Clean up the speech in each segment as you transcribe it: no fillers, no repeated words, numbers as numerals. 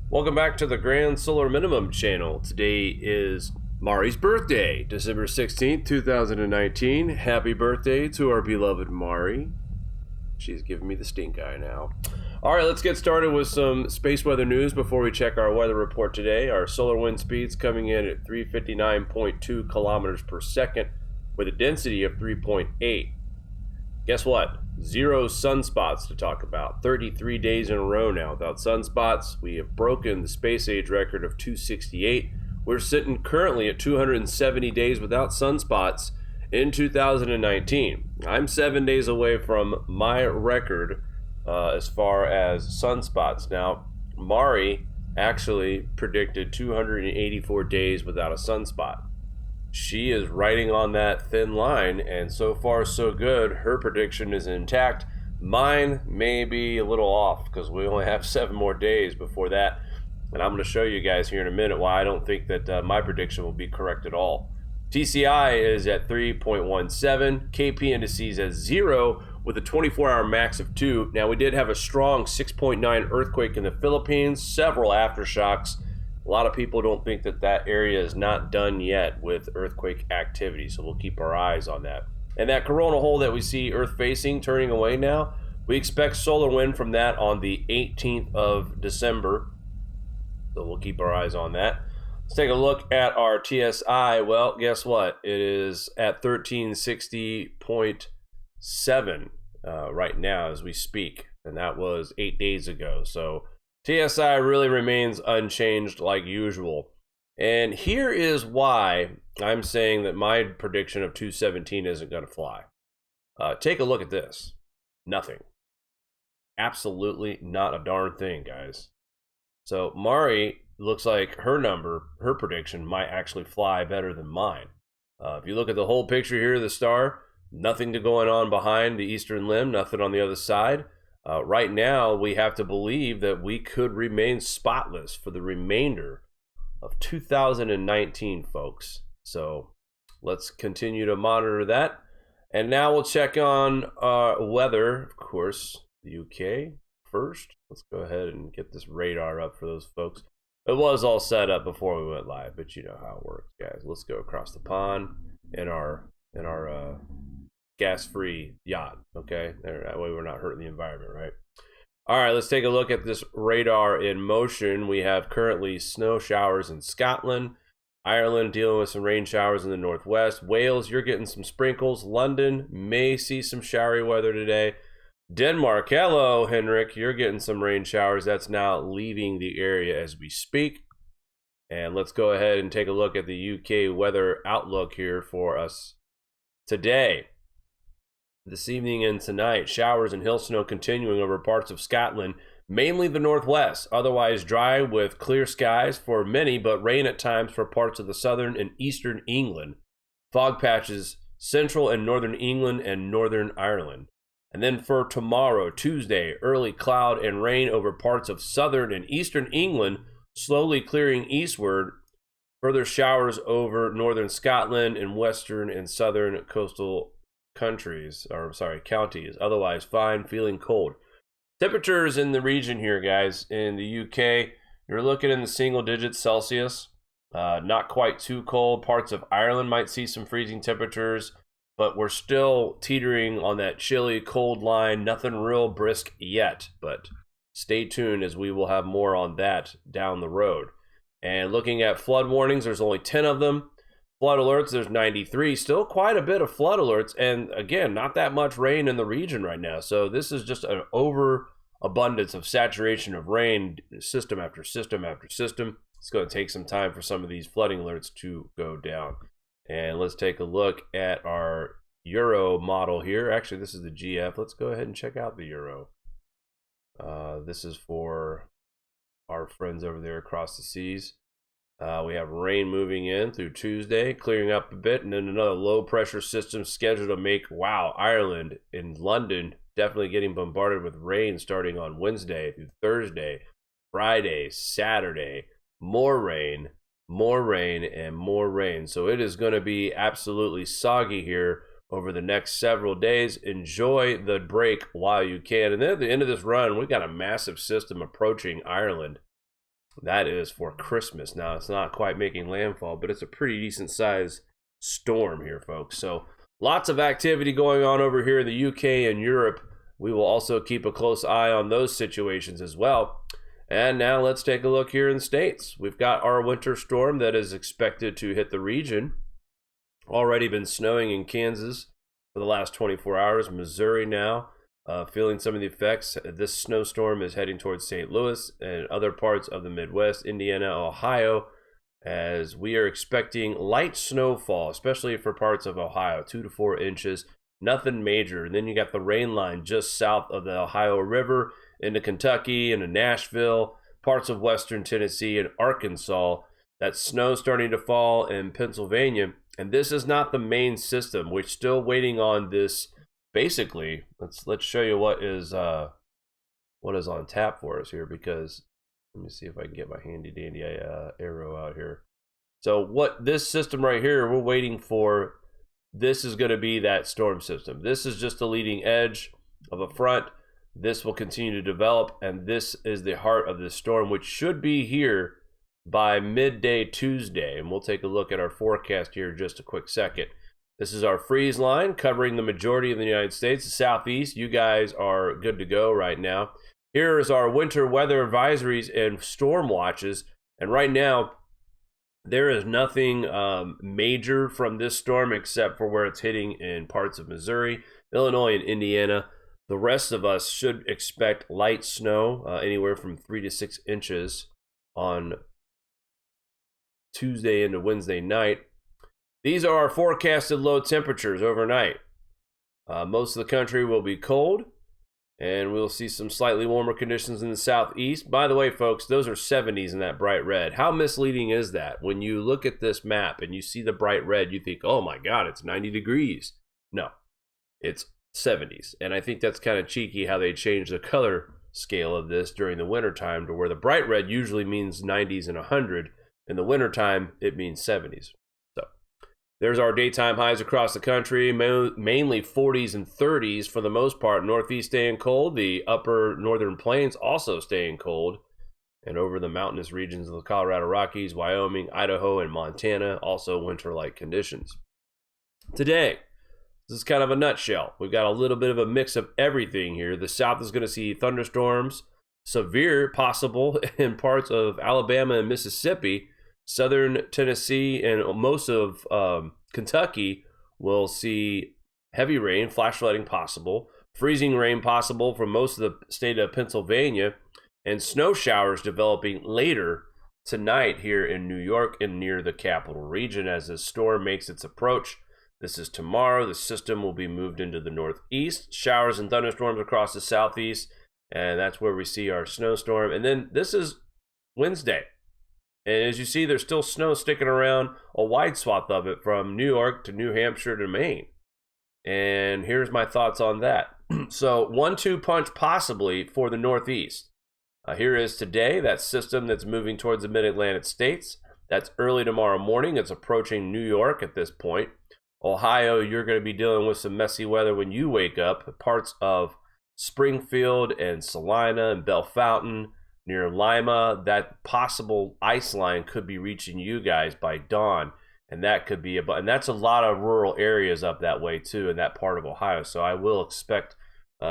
Welcome back to the Grand Solar Minimum channel. Today is Mari's birthday, December 16th, 2019. Happy birthday to our beloved Mari. She's giving me the stink eye now. All right, let's get started with some space weather news before we check our weather report today. Our solar wind speeds coming in at 359.2 kilometers per second with a density of 3.8. Guess what? 0 sunspots to talk about. 33 days in a row now without sunspots. We have broken the space age record of 268. We're sitting currently at 270 days without sunspots in 2019. I'm 7 days away from my record as far as sunspots. Now, Mari actually predicted 284 days without a sunspot. She is riding on that thin line, and so far so good. Her prediction is intact. Mine may be a little off because we only have 7 more days before that, and I'm going to show you guys here in a minute why I don't think that my prediction will be correct at all. TCI is at 3.17, KP indices at 0 with a 24-hour max of 2. Now, we did have a strong 6.9 earthquake in the Philippines, several aftershocks. A lot of people don't think that that area is not done yet with earthquake activity, so we'll keep our eyes on that. And that corona hole that we see Earth facing, turning away now, we expect solar wind from that on the 18th of December, so we'll keep our eyes on that. Let's take a look at our TSI. Well, guess what? It is at 1360.7 right now as we speak, and that was 8 days ago. So TSI really remains unchanged like usual. And here is why I'm saying that my prediction of 217 isn't going to fly. Take a look at this. Nothing. Absolutely not a darn thing, guys. So Mari looks like her prediction might actually fly better than mine. If you look at the whole picture here of the star, nothing going on behind the eastern limb, nothing on the other side. Right now, we have to believe that we could remain spotless for the remainder of 2019, folks. So let's continue to monitor that. And now we'll check on weather, of course, the UK first. Let's go ahead and get this radar up for those folks. It was all set up before we went live, but you know how it works, guys. Let's go across the pond in our gas-free yacht, okay? That way we're not hurting the environment, right? All right, let's take a look at this radar in motion. We have currently snow showers in Scotland. Ireland dealing with some rain showers in the northwest. Wales, you're getting some sprinkles. London may see some showery weather today. Denmark, hello, Henrik. You're getting some rain showers. That's now leaving the area as we speak. And let's go ahead and take a look at the UK weather outlook here for us today. This evening and tonight, showers and hail snow continuing over parts of Scotland, mainly the northwest. Otherwise dry with clear skies for many, but rain at times for parts of the southern and eastern England. Fog patches central and northern England and northern Ireland. And then for tomorrow, Tuesday, early cloud and rain over parts of southern and eastern England, slowly clearing eastward. Further showers over northern Scotland and western and southern coastal counties. Otherwise fine, feeling cold. Temperatures in the region here, guys, in the UK, you're looking in the single digits Celsius. Not quite too cold. Parts of Ireland might see some freezing temperatures, but we're still teetering on that chilly cold line. Nothing real brisk yet, but stay tuned as we will have more on that down the road. And looking at flood warnings, there's only 10 of them. Flood alerts, there's 93. Still quite a bit of flood alerts. And again, not that much rain in the region right now. So this is just an overabundance of saturation of rain, system after system after system. It's going to take some time for some of these flooding alerts to go down. And let's take a look at our Euro model here. Actually, this is the GF. Let's go ahead and check out the Euro. This is for our friends over there across the seas. We have rain moving in through Tuesday, clearing up a bit, and then another low pressure system scheduled to make, Ireland and London definitely getting bombarded with rain starting on Wednesday through Thursday, Friday, Saturday, more rain, and more rain. So it is going to be absolutely soggy here over the next several days. Enjoy the break while you can. And then at the end of this run, we got a massive system approaching Ireland. That is for Christmas. Now, it's not quite making landfall, but it's a pretty decent size storm here, folks. So lots of activity going on over here in the UK and Europe. We will also keep a close eye on those situations as well. And now let's take a look here in the States. We've got our winter storm that is expected to hit the region. Already been snowing in Kansas for the last 24 hours. Missouri now feeling some of the effects. This snowstorm is heading towards St. Louis and other parts of the Midwest, Indiana, Ohio, as we are expecting light snowfall, especially for parts of Ohio, 2 to 4 inches. Nothing major. And then you got the rain line just south of the Ohio River into Kentucky, into Nashville, parts of western Tennessee and Arkansas. That snow starting to fall in Pennsylvania. And this is not the main system. We're still waiting on this. Basically, let's show you what is on tap for us here, because let me see if I can get my handy dandy arrow out here. So what this system right here, we're waiting for, this is going to be that storm system. This is just the leading edge of a front. This will continue to develop, and this is the heart of this storm, which should be here by midday Tuesday. And we'll take a look at our forecast here in just a quick second. This is our freeze line covering the majority of the United States, the southeast. You guys are good to go right now. Here is our winter weather advisories and storm watches. And right now, there is nothing major from this storm except for where it's hitting in parts of Missouri, Illinois, and Indiana. The rest of us should expect light snow, anywhere from 3 to 6 inches on Tuesday into Wednesday night. These are our forecasted low temperatures overnight. Most of the country will be cold, and we'll see some slightly warmer conditions in the southeast. By the way, folks, those are 70s in that bright red. How misleading is that? When you look at this map and you see the bright red, you think, oh my God, it's 90 degrees. No, it's 70s. And I think that's kind of cheeky how they changed the color scale of this during the wintertime to where the bright red usually means 90s and 100. In the wintertime, it means 70s. There's our daytime highs across the country, mainly 40s and 30s for the most part. Northeast staying cold. The upper northern plains also staying cold. And over the mountainous regions of the Colorado Rockies, Wyoming, Idaho, and Montana, also winter-like conditions. Today, this is kind of a nutshell. We've got a little bit of a mix of everything here. The south is going to see thunderstorms, severe possible in parts of Alabama and Mississippi. Southern Tennessee and most of Kentucky will see heavy rain, flash flooding possible, freezing rain possible from most of the state of Pennsylvania, and snow showers developing later tonight here in New York and near the capital region as the storm makes its approach. This is tomorrow. The system will be moved into the northeast. Showers and thunderstorms across the southeast, and that's where we see our snowstorm. And then this is Wednesday. And as you see, there's still snow sticking around, a wide swath of it from New York to New Hampshire to Maine. And here's my thoughts on that. So 1-2 punch possibly for the Northeast. Here is today, that system that's moving towards the mid-Atlantic states. That's early tomorrow morning. It's approaching New York at this point. Ohio, you're going to be dealing with some messy weather when you wake up. Parts of Springfield and Salina and Bellefontaine, near Lima, that possible ice line could be reaching you guys by dawn, and that could be and that's a lot of rural areas up that way too in that part of Ohio. So I will expect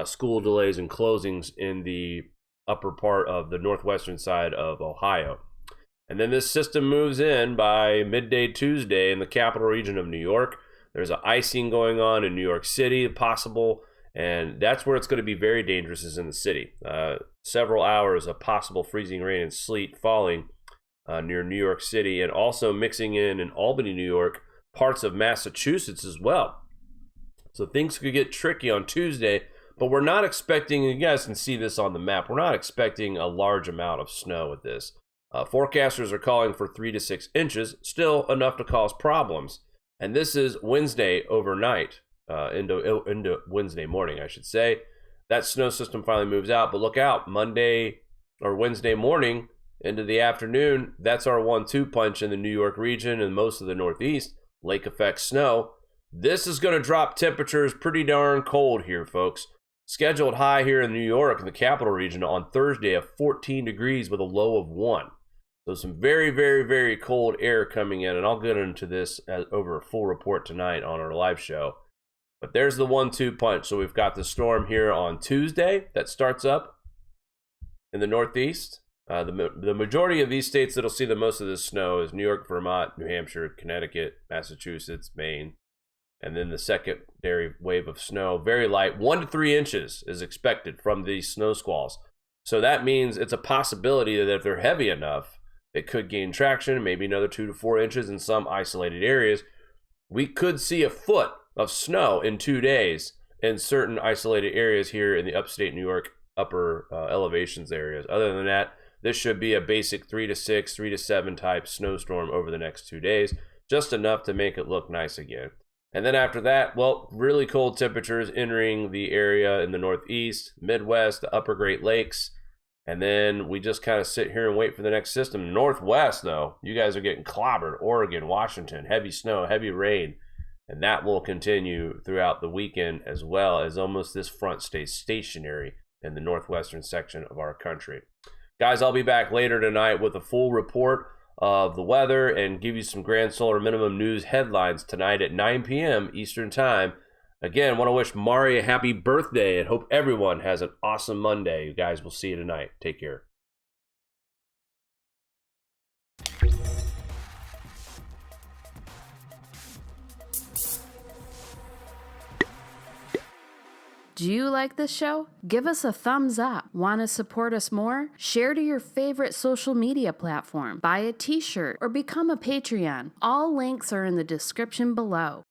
school delays and closings in the upper part of the northwestern side of Ohio. And then this system moves in by midday Tuesday in the capital region of New York. There's an icing going on in New York City, possible. And that's where it's going to be very dangerous, is in the city. Several hours of possible freezing rain and sleet falling near New York City, and also mixing in Albany, New York, parts of Massachusetts as well. So things could get tricky on Tuesday, but we're not expecting, you guys can see this on the map, we're not expecting a large amount of snow with this. Forecasters are calling for 3 to 6 inches, still enough to cause problems. And this is Wednesday overnight. Into Wednesday morning, I should say. That snow system finally moves out, but look out, Monday or Wednesday morning into the afternoon, that's our 1-2 punch in the New York region and most of the Northeast, lake effect snow. This is going to drop temperatures pretty darn cold here, folks. Scheduled high here in New York in the capital region on Thursday of 14 degrees with a low of 1. So some very, very, very cold air coming in, and I'll get into this over a full report tonight on our live show. But there's the 1-2 punch. So we've got the storm here on Tuesday that starts up in the Northeast. The majority of these states that'll see the most of this snow is New York, Vermont, New Hampshire, Connecticut, Massachusetts, Maine. And then the secondary wave of snow, very light, 1 to 3 inches is expected from these snow squalls. So that means it's a possibility that if they're heavy enough, it could gain traction, maybe another 2 to 4 inches in some isolated areas. We could see a foot of snow in 2 days in certain isolated areas here in the upstate New York upper elevations areas. Other than that, this should be a basic 3 to 6, 3 to 7 type snowstorm over the next 2 days, just enough to make it look nice again. And then after that, well, really cold temperatures entering the area in the Northeast, Midwest, the upper Great Lakes. And then we just kind of sit here and wait for the next system. Northwest, though, you guys are getting clobbered. Oregon, Washington, heavy snow, heavy rain. And that will continue throughout the weekend as well, as almost this front stays stationary in the northwestern section of our country. Guys, I'll be back later tonight with a full report of the weather and give you some grand solar minimum news headlines tonight at 9 p.m. Eastern Time. Again, want to wish Mari a happy birthday and hope everyone has an awesome Monday. You guys, will see you tonight. Take care. Do you like this show? Give us a thumbs up. Want to support us more? Share to your favorite social media platform, buy a t-shirt, or become a Patreon. All links are in the description below.